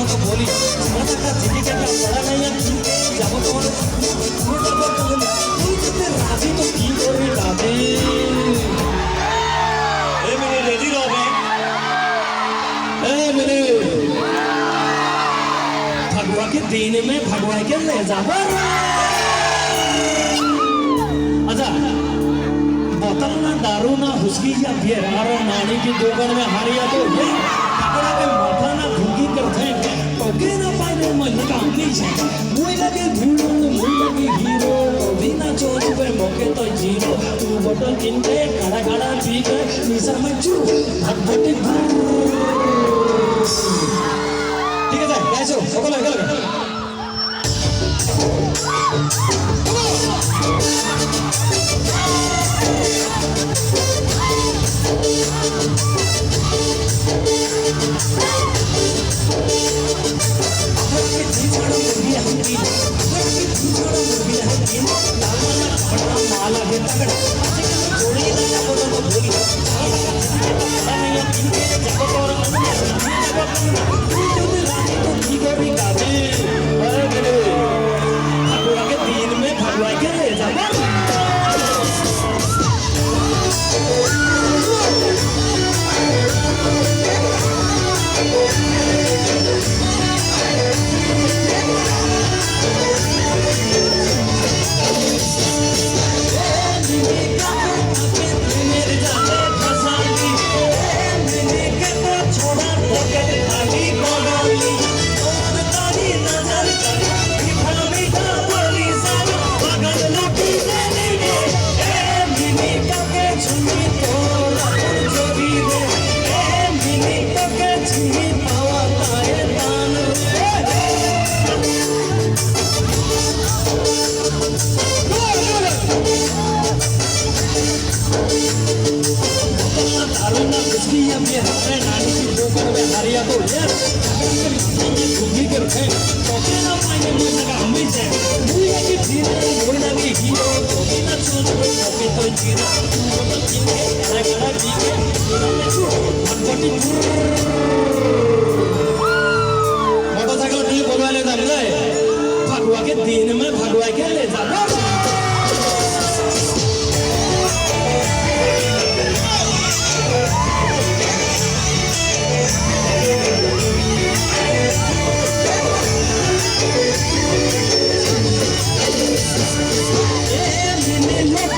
तो बोली मत का जिंदगी का पड़ा नहीं है जब तो राजी तो की कोई दादी ए मेरे रेडी रहो ए मेरे भगवा के दिन में भगवा के ले जाओ अच्छा बोतल ना दारू ना हुस्की या बियर और नानी की दुकान में हारिया तो ये पकड़ा के माथा ना भूखी करते हैं ओके ना पाने में काम नहीं है मुझे लगे भीड़ों में मुझे लगे हीरो बिना चोट पे मौके तो जीरो तू बोतल किनके खड़ा खड़ा पी के निसर में चू भटभटी ठीक है सर कैसे हो ओके लगे मोटरसाइकिल ठीक बोलवा ले जाए भगवा के दिन में भगवा के ले जा Let